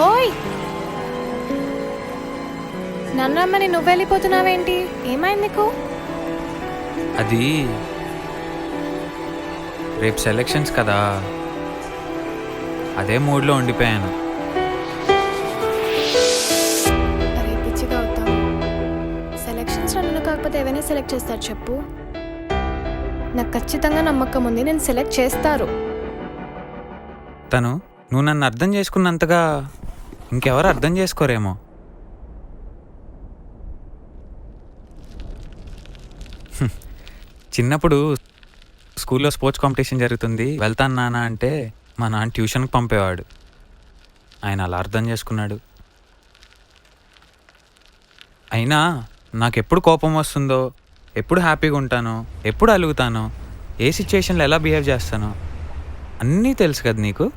ఓయ్ నన్నమ్మని నువ్వు వెళ్ళిపోతున్నావేంటి? ఏమైంది నీకు? అది రేపు సెలక్షన్స్ కదా, అదే మూడ్లో ఉండిపోయాను. అరే పిచ్చిగా అవుతాం. సెలక్షన్స్ నన్ను కాకపోతే ఏవైనా సెలెక్ట్ చేస్తారు చెప్పు. నాకు ఖచ్చితంగా నమ్మకం ఉంది, నేను సెలెక్ట్ చేస్తారు. తను నువ్వు నన్ను అర్థం చేసుకున్నంతగా ఇంకెవరు అర్థం చేసుకోరేమో. చిన్నప్పుడు స్కూల్లో స్పోర్ట్స్ కాంపిటీషన్ జరుగుతుంది, వెళ్తాను నాన్న అంటే మా నాన్న ట్యూషన్కి పంపేవాడు. ఆయన అలా అర్థం చేసుకున్నాడు. అయినా నాకు ఎప్పుడు కోపం వస్తుందో, ఎప్పుడు హ్యాపీగా ఉంటానో, ఎప్పుడు అలుగుతానో, ఏ సిచ్యుయేషన్లో ఎలా బిహేవ్ చేస్తానో అన్నీ తెలుసు కదా నీకు.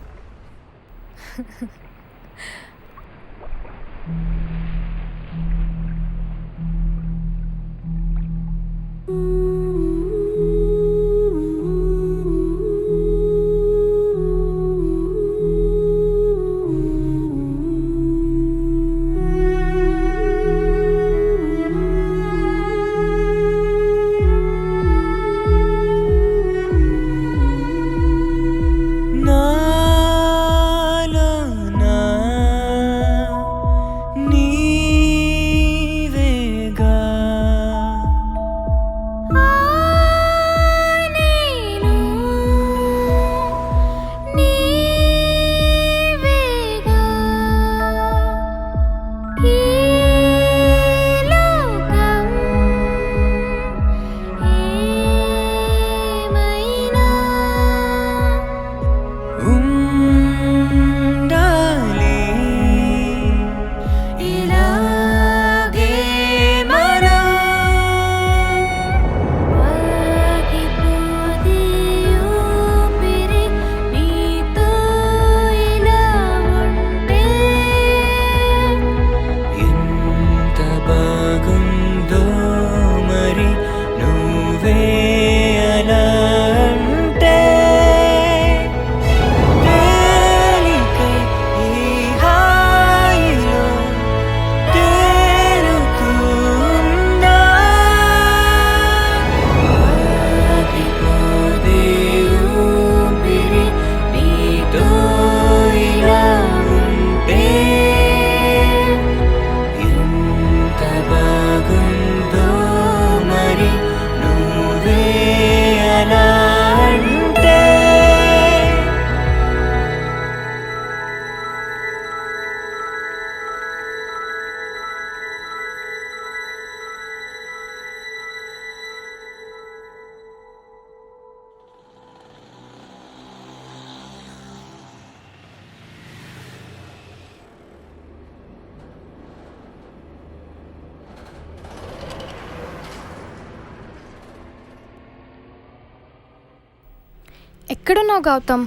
ఎక్కడున్నావు గౌతమ్?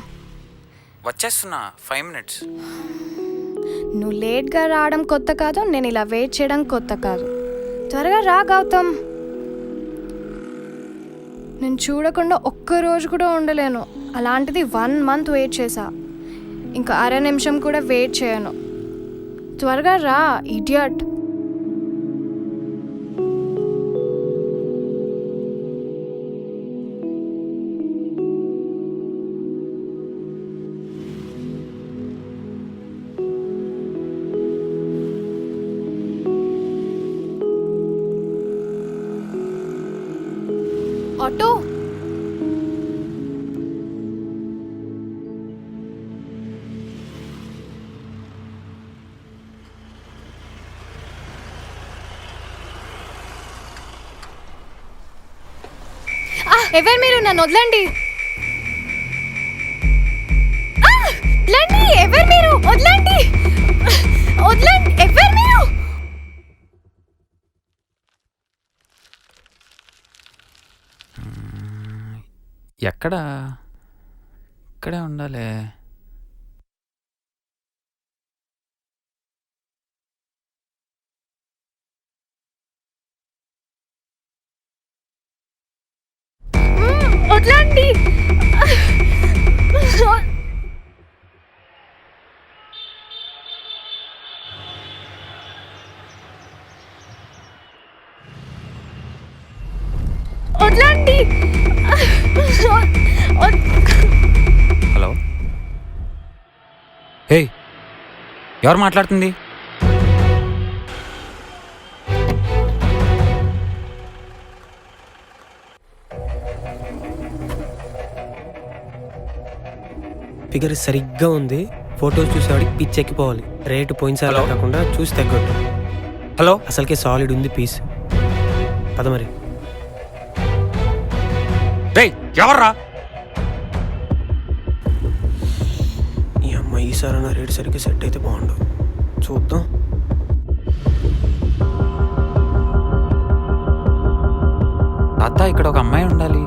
వచ్చేస్తున్నా, 5 minutes. నువ్వు లేట్గా రావడం కొత్త కాదు, నేను ఇలా వెయిట్ చేయడం కొత్త కాదు. త్వరగా రా గౌతమ్. నేను చూడకుండా ఒక్కరోజు కూడా ఉండలేను. అలాంటిది 1 month వెయిట్ చేశా. ఇంకా 1/2 నిమిషం కూడా వెయిట్ చేయను. త్వరగా రా ఇడియట్. ఆటో ఎవరు మీరు? నన్ను వదలండి. వదలండి, ఎవరు మీరు? వదలండి, వదలండి, ఎవరు మీరు? ఎక్కడా? ఇక్కడే ఉండాలి. వదలండి. వదలండి. హలో, హే, ఎవరు మాట్లాడుతుంది? ఫిగర్ సరిగ్గా ఉంది. ఫోటోస్ చూసేవాడికి పిచ్ ఎక్కిపోవాలి. రేటు పోయినసారి హలో? కాకుండా చూసి తగ్గట్టు. హలో, అసలుకే సాలిడ్ ఉంది పీస్. పద మరి. రే, ఎవర్రా? ఈ అమ్మాయి ఈసారి నా రేటు సరిగ్గా సెట్ అయితే బాగుండు. చూద్దాం. తాత, ఇక్కడ ఒక అమ్మాయి ఉండాలి.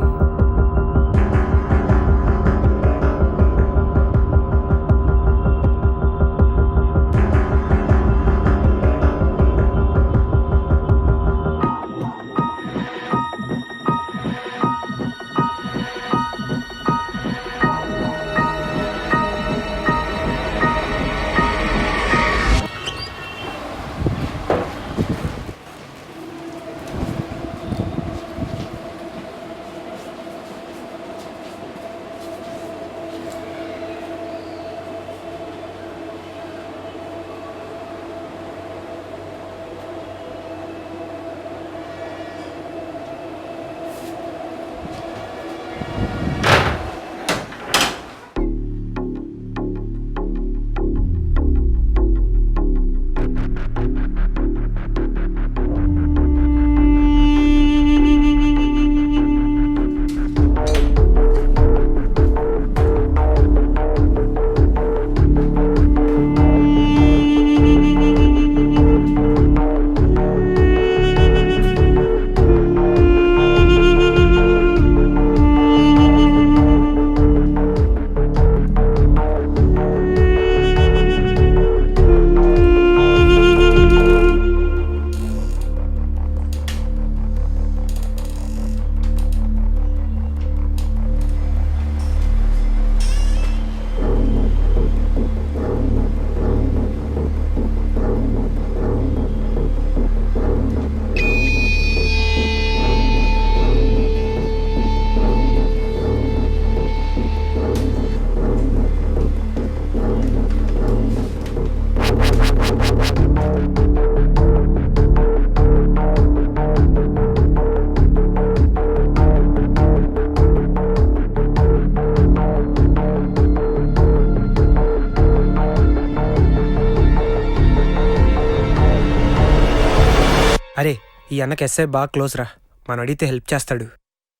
అరే, ఈ అన్నకి ఎస్ఐ బాగా క్లోజ్ రా. మనం అడిగితే హెల్ప్ చేస్తాడు.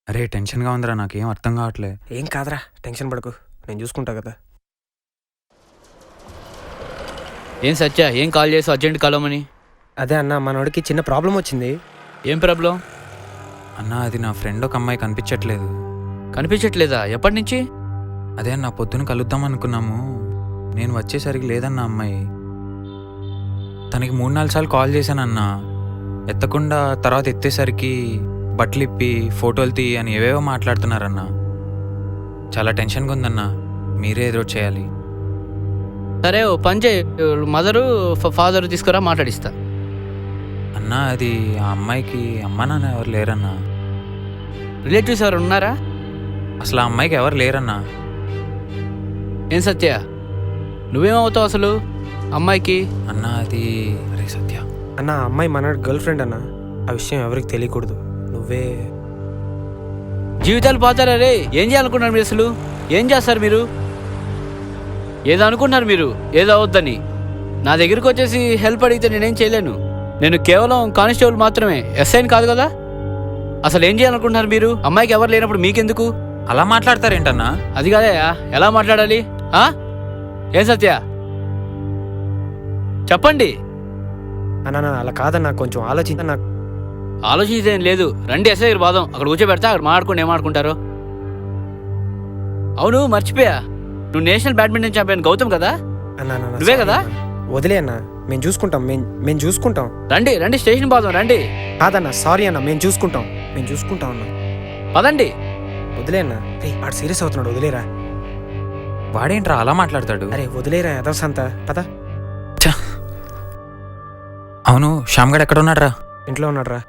అరే, టెన్షన్గా ఉందిరా, నాకేం అర్థం కావట్లే. ఏం కాదురా, టెన్షన్ పడకు, నేను చూసుకుంటా కదా. ఏం సత్య, ఏం కాల్ చేసావు అర్జెంట్ కలవమని? అదే అన్న, మనోడికి చిన్న ప్రాబ్లం వచ్చింది. ఏం ప్రాబ్లం? అన్న, అది నా ఫ్రెండ్ ఒక అమ్మాయి కనిపించట్లేదు. కనిపించట్లేదా? ఎప్పటి నుంచి? అదే అన్న, పొద్దున కలుద్దాం అనుకున్నాము. నేను వచ్చేసరికి లేదన్న అమ్మాయి. తనకి 3-4 సార్లు కాల్ చేశానన్నా, ఎత్తకుండా తర్వాత ఎత్తేసరికి బట్టలు ఇప్పి ఫోటోలు తీ అని ఏవేవో మాట్లాడుతున్నారన్న. చాలా టెన్షన్గా ఉందన్న, మీరే ఏదో చేయాలి. సరే, ఓ పని చేయి, మదరు ఫాదర్ తీసుకురా, మాట్లాడిస్తా. అన్న, అది ఆ అమ్మాయికి అమ్మ నాన్న ఎవరు లేరన్నా. రిలేటివ్స్ ఎవరు ఉన్నారా? అసలు ఆ అమ్మాయికి ఎవరు లేరన్నా. ఏం సత్య, నువ్వేమవుతావు అసలు అమ్మాయికి? అన్న, అది అరే సత్య అన్న, ఆ అమ్మాయి మనోడి గర్ల్ ఫ్రెండ్ అన్న. ఆ విషయం ఎవరికి తెలియకూడదు. నువ్వే. జీవితాలు పోతారా రే? ఏం చేయాలనుకున్నారు మీరు అసలు? ఏం చేస్తారు మీరు? ఏదో అనుకున్నారు మీరు, ఏదో అవద్దని. నా దగ్గరికి వచ్చేసి హెల్ప్ అడిగితే నేనేం చేయలేను. నేను కేవలం కానిస్టేబుల్ మాత్రమే, ఎస్ఐని కాదు కదా. అసలు ఏం చేయాలనుకుంటున్నారు మీరు? అమ్మాయికి ఎవరు లేనప్పుడు మీకెందుకు? అలా మాట్లాడతారేంటన్నా? అది కాదయా, ఎలా మాట్లాడాలి? ఏం సత్య చెప్పండి. అన్న, అలా కాదన్నా, కొంచెం ఆలోచించ. నాకు ఆలోచించేదేం లేదు, రండి ఎస్ఐ దగ్గర బాదం, అక్కడ కూర్చోబెడతా, అక్కడ మాట్లాడుకోండి, ఏం మాట్లాడుకుంటారో. అవును మర్చిపోయా, నువ్వు నేషనల్ బ్యాడ్మింటన్ ఛాంపియన్ గౌతమ్ కదా? అన్నా అన్నా, నువ్వే sorry కదా? అన్నా. వదిలే అన్న, మేము చూసుకుంటాం, మేము చూసుకుంటాం. రండి రండి, స్టేషన్ పోదాం రండి. కాదన్నా, సారీ అన్న, మేము చూసుకుంటాం అన్న. పదండి. వదిలే అన్న, రే వాడు సీరియస్ అవుతున్నాడు, వదిలేరా. వాడేంట్రా అలా మాట్లాడతాడు? అరే వదిలేరా యదవసంత, పద. ఛ! అవును శ్యామ్ గడ్ ఎక్కడ ఉన్నాడ్రా? ఇంట్లో ఉన్నాడు రా.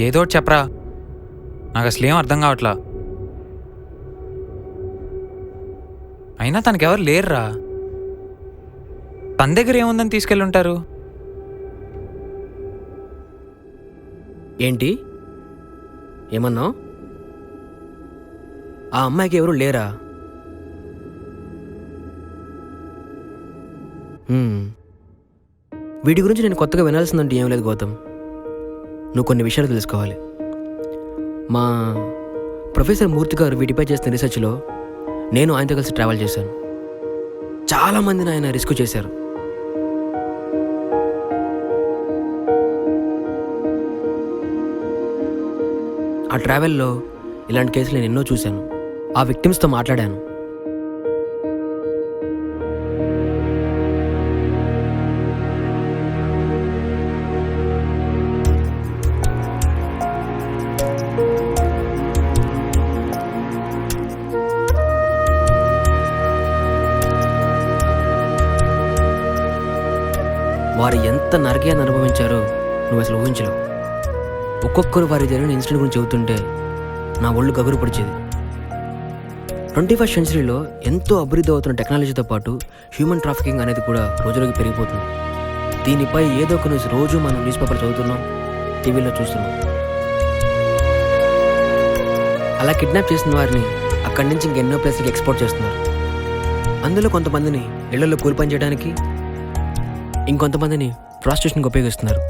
ఏదో ఒకటి చెప్పరా, నాకు అసలు ఏం అర్థం కావట్లా. అయినా తనకెవరు లేరురా. తన దగ్గర ఏముందని తీసుకెళ్ళి ఉంటారు? ఏంటి ఏమన్నావు? ఆ అమ్మాయికి ఎవరు లేరా? వీటి గురించి నేను కొత్తగా వినాల్సిందంటే ఏం లేదు గౌతమ్. నువ్వు కొన్ని విషయాలు తెలుసుకోవాలి. మా ప్రొఫెసర్ మూర్తి గారు వీటిపై చేసిన రీసెర్చ్లో నేను ఆయనతో కలిసి ట్రావెల్ చేశాను. చాలామందిని ఆయన రిస్క్ చేశారు. ఆ ట్రావెల్లో ఇలాంటి కేసులు నేను ఎన్నో చూశాను. ఆ విక్టిమ్స్తో మాట్లాడాను. వారు ఎంత నరకయాన్ని అనుభవించారో నువ్వు అసలు ఊహించలేవు. ఒక్కొక్కరు వారి జరిగిన ఇన్సిడెంట్ గురించి చెబుతుంటే నా ఒళ్ళు గగురు పడిచేది. 21st సెంచరీలో ఎంతో అభివృద్ధి అవుతున్న టెక్నాలజీతో పాటు హ్యూమన్ ట్రాఫికింగ్ అనేది కూడా రోజురోజు పెరిగిపోతుంది. దీనిపై ఏదో ఒక న్యూస్ రోజు మనం న్యూస్ పేపర్ చదువుతున్నాం, టీవీలో చూస్తున్నాం. అలా కిడ్నాప్ చేసిన వారిని అక్కడి నుంచి ఇంకెన్నో ప్లేస్లకి ఎక్స్పోర్ట్ చేస్తున్నారు. అందులో కొంతమందిని ఇళ్లలో కూలి పని చేయడానికి, ఇంకొంతమందిని ప్రాస్టిట్యూషన్కి ఉపయోగిస్తున్నారు.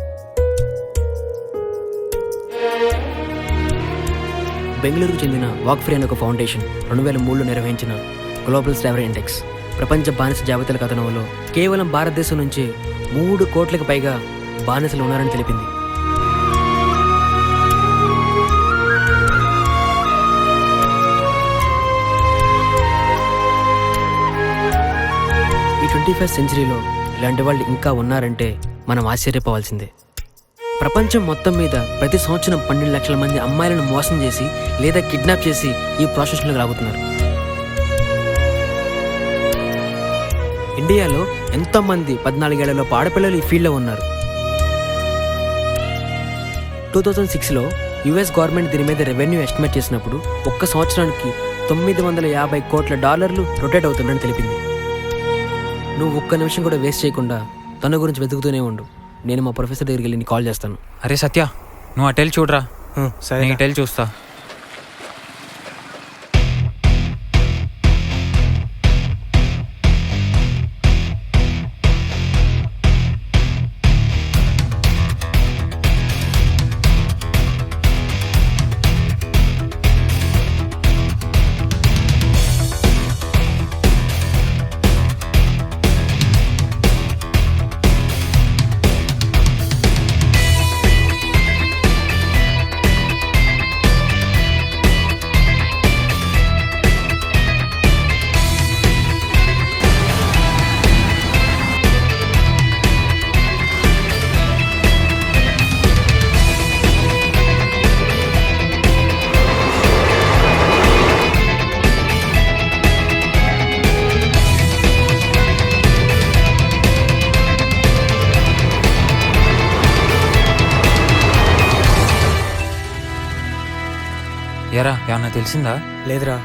బెంగళూరుకు చెందిన వాక్ ఫ్రీ అనే ఒక ఫౌండేషన్ 2003లో నిర్వహించిన గ్లోబల్ స్లేవరీ ఇండెక్స్ ప్రపంచ బానిస జాబితాల కథనంలో కేవలం భారతదేశం నుంచి 3 కోట్లకు పైగా బానిసలు ఉన్నారని తెలిపింది. ఈ 21st సెంచరీలో ఇలాంటి వాళ్ళు ఇంకా ఉన్నారంటే మనం ఆశ్చర్యపోవాల్సిందే. ప్రపంచం మొత్తం మీద ప్రతి సంవత్సరం 12 లక్షల మంది అమ్మాయిలను మోసం చేసి లేదా కిడ్నాప్ చేసి ఈ ప్రాసెస్లోకి లాగుతున్నారు. ఇండియాలో ఎంతోమంది 14 ఏళ్లలోపు ఆడపిల్లలు ఈ ఫీల్డ్లో ఉన్నారు. 2006లో యుఎస్ గవర్నమెంట్ దీని మీద రెవెన్యూ ఎస్టిమేట్ చేసినప్పుడు ఒక్క సంవత్సరానికి $950 కోట్ల రొటేట్ అవుతుందని తెలిపింది. నువ్వు ఒక్క నిమిషం కూడా వేస్ట్ చేయకుండా తన గురించి వెతుకుతూనే ఉండు. నేను మా ప్రొఫెసర్ దగ్గరికి వెళ్ళి కాల్ చేస్తాను. అరే సత్య, నువ్వు అటెల్ చూడరా, సరే నేను ఇటెల్ చూస్తా. ఎరా ఏమన్నా తెలిసిందా? లేదురా.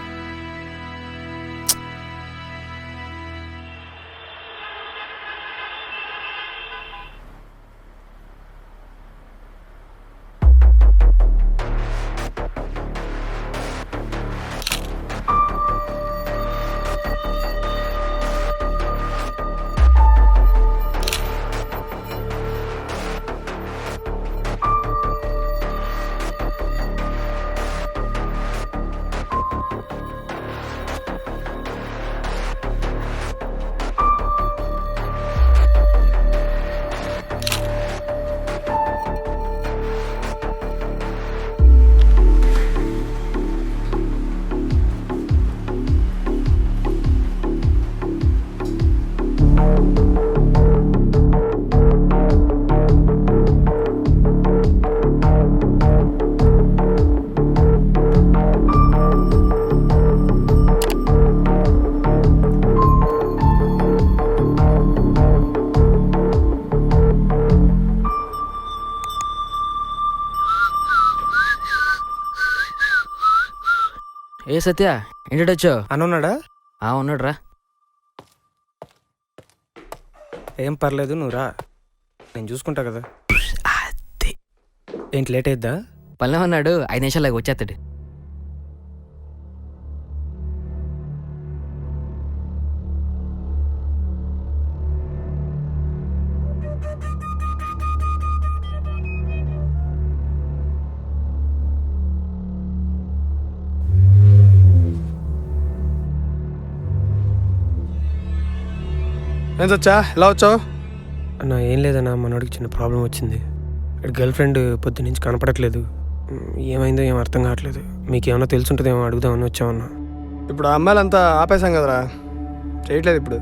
ఏ సత్య ఏంటొచ్చావు? అనున్నాడా? ఉన్నాడు రా. ఏం పర్లేదు, నువ్వు రా, నేను చూసుకుంటా కదా. ఏంటి లేట్ అయిద్దా? పల్లె అన్నాడు, 5 నిమిషాలు వచ్చేస్తాడు. ఏం సచ్చా ఎలా వచ్చావు? అన్న ఏం లేదన్నా, మనోడికి చిన్న ప్రాబ్లం వచ్చింది. గర్ల్ ఫ్రెండ్ పొద్దు నుంచి కనపడట్లేదు. ఏమైందో ఏం అర్థం కావట్లేదు. మీకు ఏమన్నా తెలుసుంటుందేమో అడుగుదామని వచ్చామన్నా. ఇప్పుడు ఆ అమ్మాయిలంతా ఆపేశాం కదరా, చేయట్లేదు ఇప్పుడు.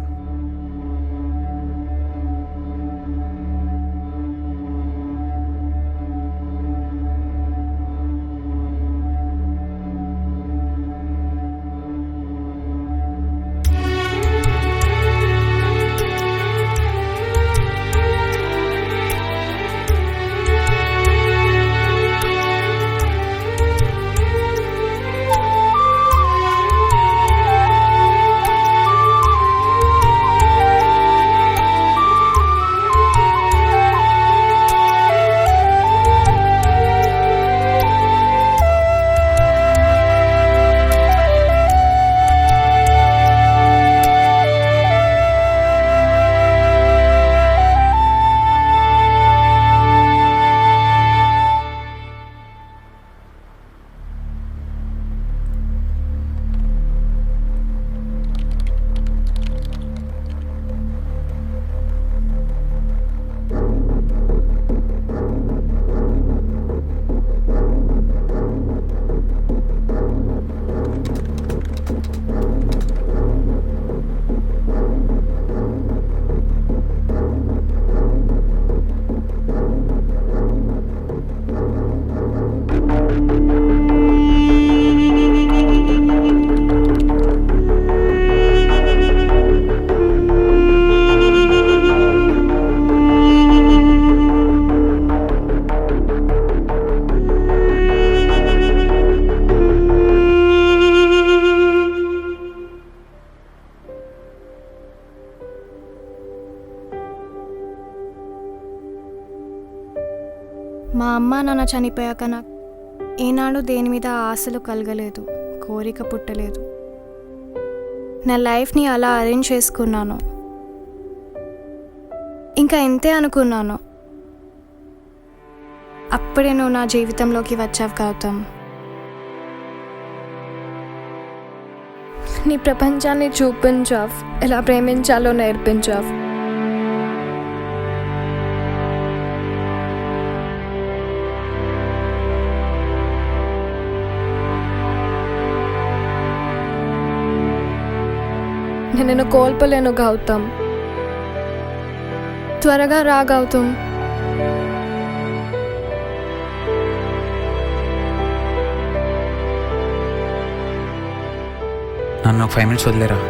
మా అమ్మ నాన్న చనిపోయాక నాకు ఏనాడు దేని మీద ఆశలు కలగలేదు, కోరిక పుట్టలేదు. నా లైఫ్ని అలా అరేంజ్ చేసుకున్నాను. ఇంకా ఇంతే అనుకున్నాను. అప్పుడే నువ్వు నా జీవితంలోకి వచ్చావు గౌతమ్. నీ ప్రపంచాన్ని చూపించావు, ఎలా ప్రేమించాలో నేర్పించావు. నేను నిన్ను కోల్పోలేను గౌతమ్. త్వరగా రా గౌతమ్. నన్ను ఒక 5 minutes వదిలేరా.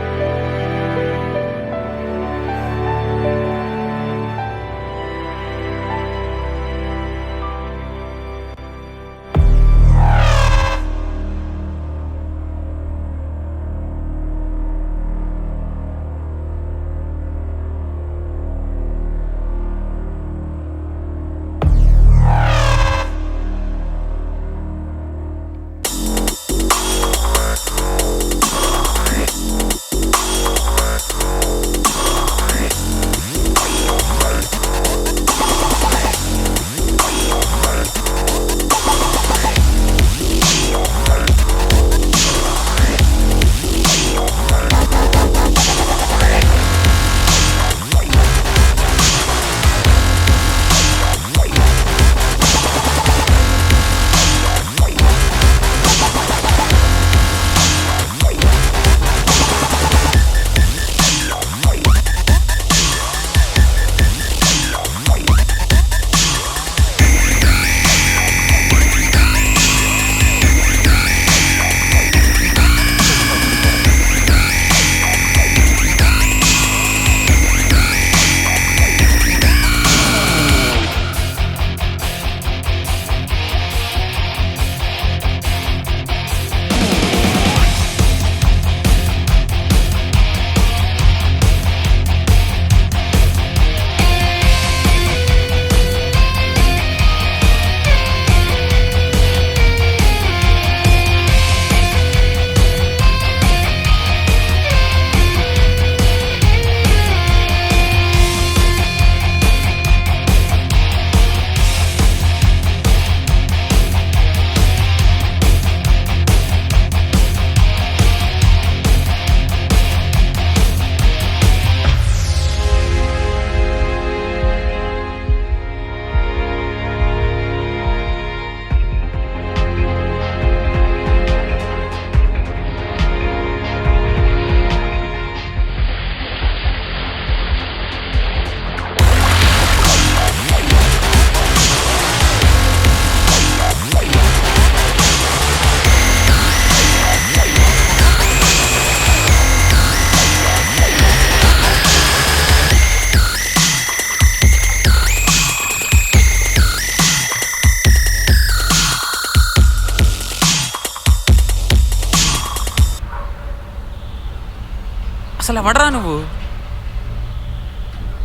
అసలు ఎవడరా నువ్వు?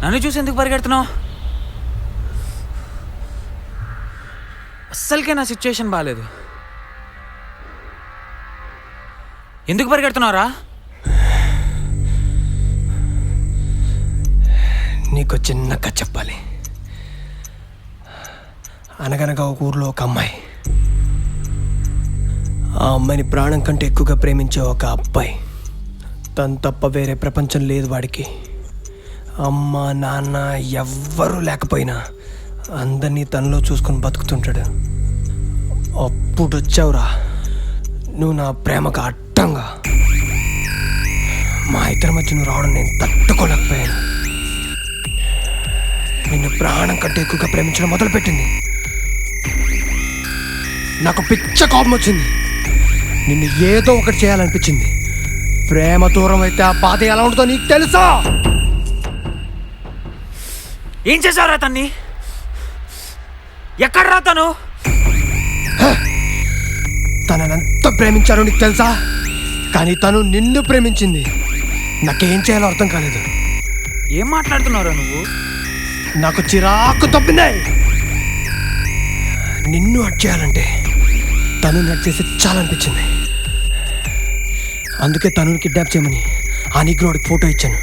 నన్ను చూసి ఎందుకు పరిగెడుతున్నావు? అస్సలకే నా సిచ్యుయేషన్ బాగాలేదు. ఎందుకు పరిగెడుతున్నావురా? నీకు చిన్న కథ చెప్పాలి. అనగనగా ఒక ఊర్లో ఒక అమ్మాయి, ఆ అమ్మాయిని ప్రాణం కంటే ఎక్కువగా ప్రేమించే ఒక అబ్బాయి. తను తప్ప వేరే ప్రపంచం లేదు వాడికి. అమ్మ నాన్న ఎవ్వరూ లేకపోయినా అందరినీ తనలో చూసుకొని బతుకుతుంటాడు. అప్పుడు వచ్చావురా నువ్వు నా ప్రేమకు అడ్డంగా. మా ఇద్దరి మధ్య నువ్వు రావడం నేను తట్టుకోలేకపోయాను. నిన్ను ప్రాణం కంటే ఎక్కువగా ప్రేమించడం మొదలుపెట్టింది. నాకు పిచ్చ కోపం వచ్చింది. నిన్ను ఏదో ఒకటి చేయాలనిపించింది. ప్రేమ దూరం అయితే ఆ బాధ ఎలా ఉంటుందో నీకు తెలుసా? ఏం చేశావురా తన్ని? ఎక్కడ్రా తను? తననంత ప్రేమించారో నీకు తెలుసా? కానీ తను నిన్ను ప్రేమించింది. నాకేం చేయాలో అర్థం కాలేదు. ఏం మాట్లాడుతున్నావురా నువ్వు? నాకు చిరాకు తప్పింది. నిన్ను అట్ చేయాలంటే తను నట్ చేసి చాలనిపించింది. అందుకే తను కిడ్నాప్ చేయమని ఆ నీగ్రోడికి ఫోటో ఇచ్చాను.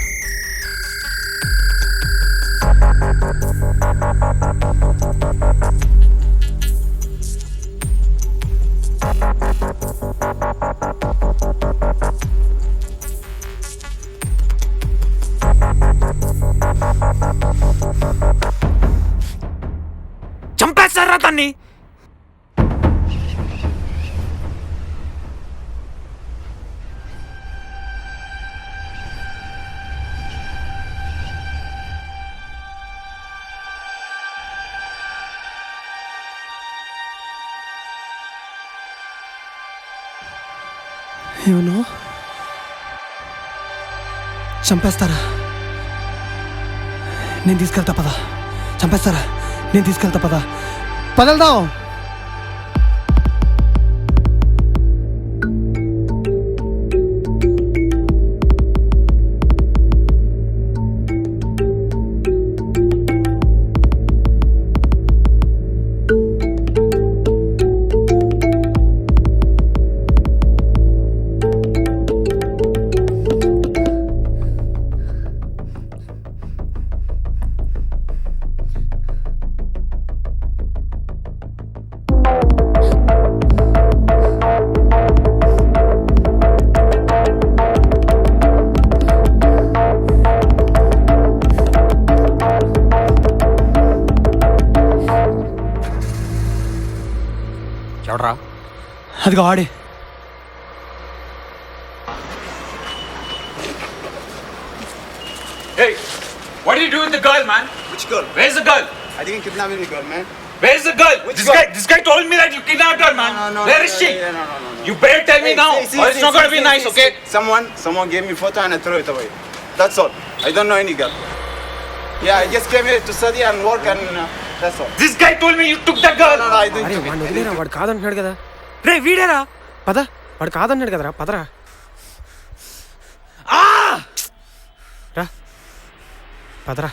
చంపేస్తారా తన్ని? ఏమను చంపేస్తారా? నేను తీసుకెళ్తా పదా. చంపేస్తారా? నేను తీసుకెళ్తా పదా. పదల్దాం. ఎవడ్రా? అదిగో ఆడే. Hey, what did you do with the girl, man? Which girl? Where's the girl? I didn't kidnap any girl, man. Where's the girl? Which This girl? guy told me that you kidnapped her, man. No. Where is she? No. You better tell me now, or it's not gonna be nice, okay? Someone gave me photo and I threw it away. That's all. I don't know any girl. Yeah, I just came here to study and work and that's all. This guy told me you took that girl. No, I didn't అరే took వాడిని it. వదిలేరా, వాడు కాదంటున్నాడు కదా. రే వీడేరా? పద, వాడు కాదన్నాడు కదరా, పదరా. రా పదరా.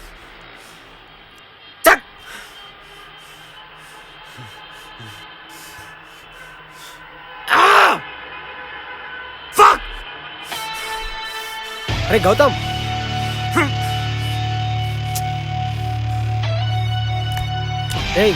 అరే గౌతమ్, ఏయ్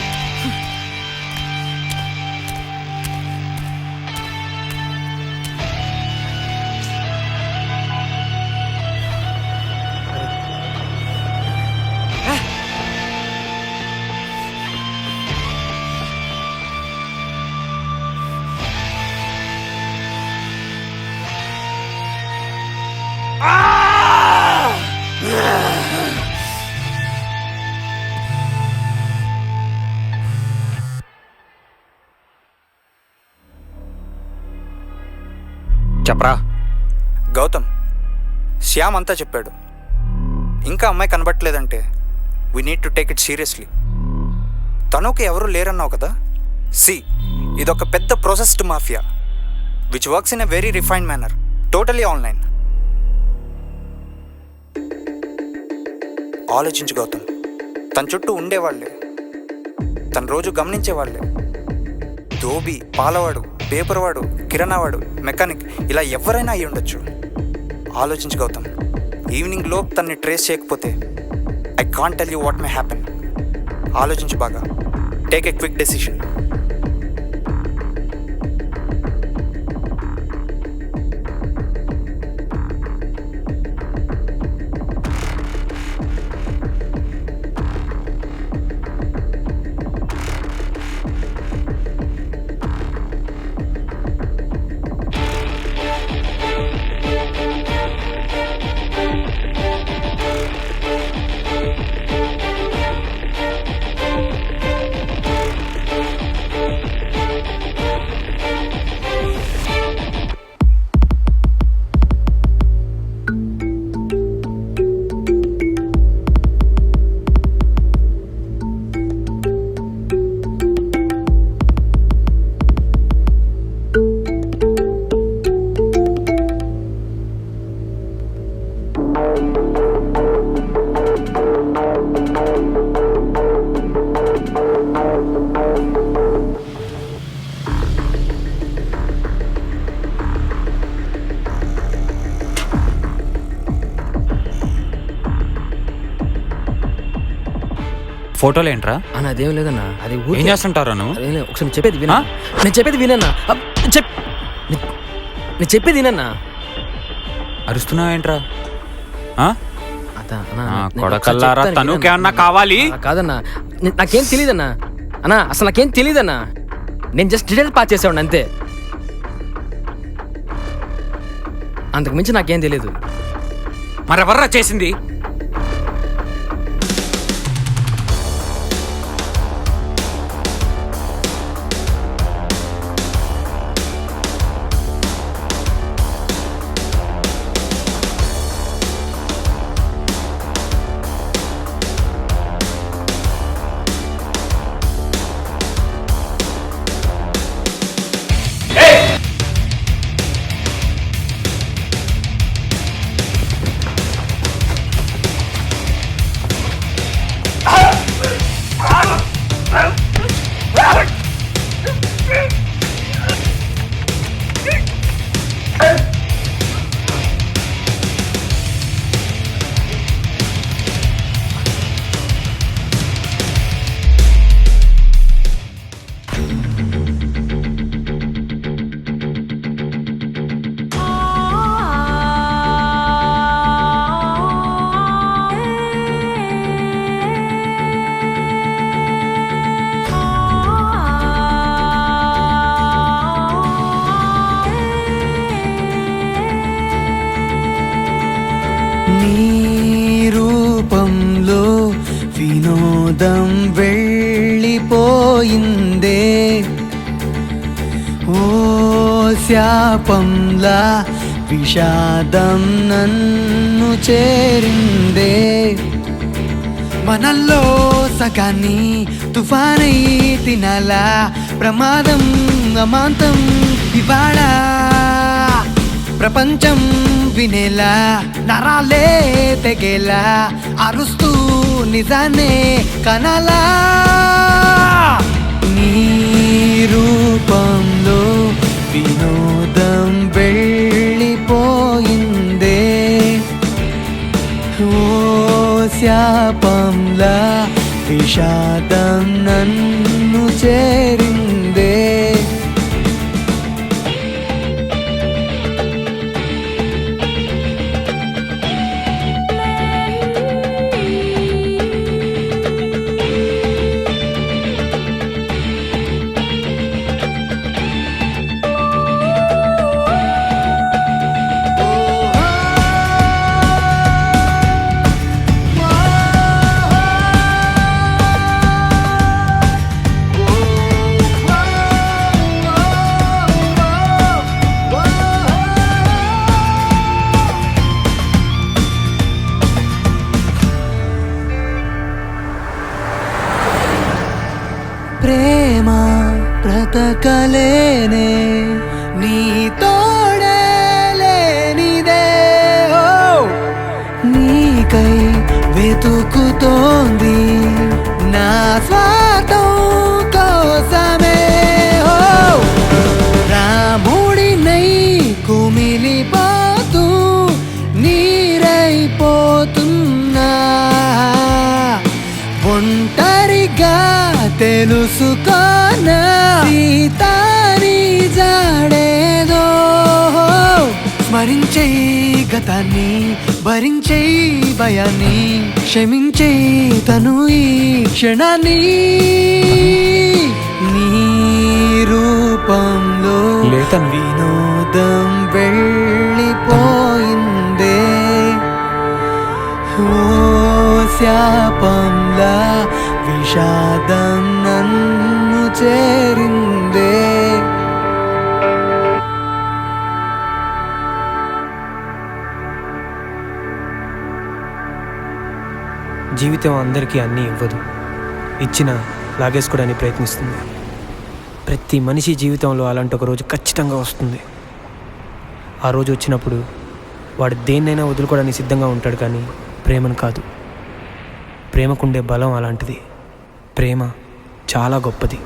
చెప్పరా? గౌతమ్, శ్యామ్ అంతా చెప్పాడు. ఇంకా అమ్మాయి కనబట్టలేదంటే we need to take it seriously. తనుకి ఎవరు లేరన్నావు కదా. సి, ఇదొక పెద్ద processed mafia which works in a very refined manner, totally online. ఆలోచించు గౌతమ్. తన చుట్టూ ఉండేవాళ్ళే, తను రోజు గమనించేవాళ్ళే. ధోబీ, పాలవాడు, పేపర్ వాడు, కిరాణావాడు, మెకానిక్, ఇలా ఎవరైనా అయి ఉండొచ్చు. ఆలోచించు గౌతమ్. ఈవినింగ్ లోపు తన్ని ట్రేస్ చేయకపోతే I can't tell you what may happen. ఆలోచించు బాగా. Take a quick decision. ఫోటోలు ఏంట్రా? అన్న అదేం లేదన్నా, అది ఏం చేస్తుంటారా నువ్వు? అదేం లేదు, ఒకసారి చెప్పేది వినా. నేను చెప్పేది వినన్నా. నేను చెప్పేది వినన్నా. అరుస్తున్నావు ఏంట్రా? కొడకల్లారా, తనుకేమన్నా కావాలి? కాదన్నా, నాకేం తెలియదన్నా. అన్నా అసలు నాకేం తెలియదన్నా. నేను జస్ట్ డీటెయిల్స్ పాస్ చేసేవాడిని అంతే, అంతకు మించి నాకేం తెలియదు. మరెవర్రా చేసింది? వినోదం వెళ్ళిపోయిందే, ఓ శాపంలా విషాదం నన్ను చేరిందే. మనల్లో సగాన్ని తుఫానై తినాలా, ప్రమాదం అమాంతం ఇవాళ ప్రపంచం వినేలా, నరాలే తెగేలా అరుస్తూ నిజానే కనాలా. నీ రూపంలో వినోదం వెళ్ళిపోయిందే, ఓ శాపంలా విషాదం నన్ను చేరిందే. బ్రతుకుతోంది నా స్వార్థం కోసమే. ఓ రాముడినై కుమిలిపోతూ నీరైపోతున్నా, ఒంటరిగా తెలుసుకోనా సీతాని జాడేదో. స్మరించేయి గతాన్ని, భరించేయి భయాన్ని, క్షమించేయి తను ఈ క్షణాన్ని. నీ రూపంలో వినోదం వెళ్ళిపోయిందే, ఓ శాపంలా విషాదం నన్ను చేరిందే. జీవితం అందరికీ అన్నీ ఇవ్వదు, ఇచ్చినా లాగేసుకోవడానికి ప్రయత్నిస్తుంది. ప్రతి మనిషి జీవితంలో అలాంటి ఒక రోజు ఖచ్చితంగా వస్తుంది. ఆ రోజు వచ్చినప్పుడు వాడు దేన్నైనా వదులుకోవడానికి సిద్ధంగా ఉంటాడు, కానీ ప్రేమను కాదు. ప్రేమకుండే బలం అలాంటిది. ప్రేమ చాలా గొప్పది.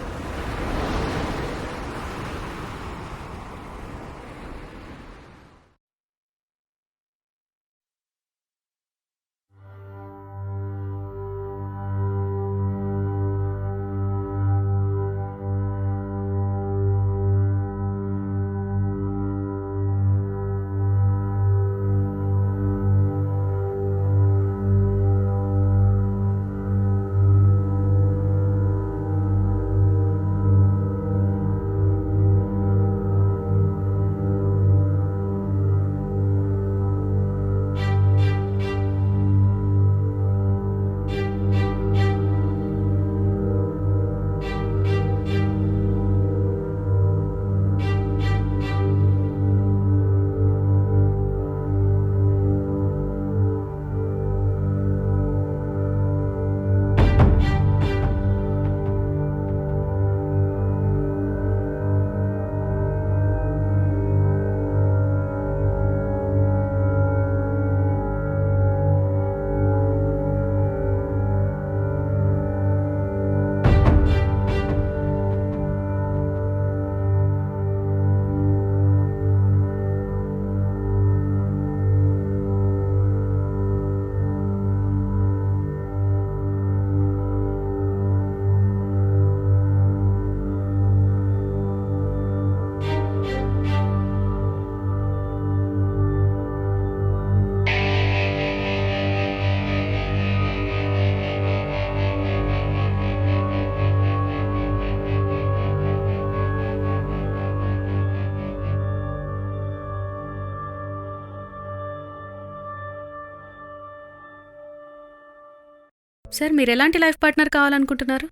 సార్, మీరు ఎలాంటి లైఫ్ పార్ట్నర్ కావాలనుకుంటున్నారు?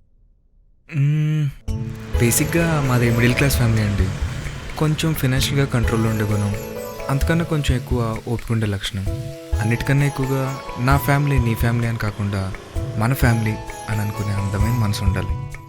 బేసిక్గా మాది మిడిల్ క్లాస్ ఫ్యామిలీ అండి. కొంచెం ఫినాన్షియల్గా కంట్రోల్లో ఉండే గుణం, అంతకన్నా కొంచెం ఎక్కువ ఓపిక ఉండే లక్షణం. అన్నిటికన్నా ఎక్కువగా నా ఫ్యామిలీ నీ ఫ్యామిలీ అని కాకుండా మన ఫ్యామిలీ అని అనుకునే అందమైన మనసు ఉండాలి.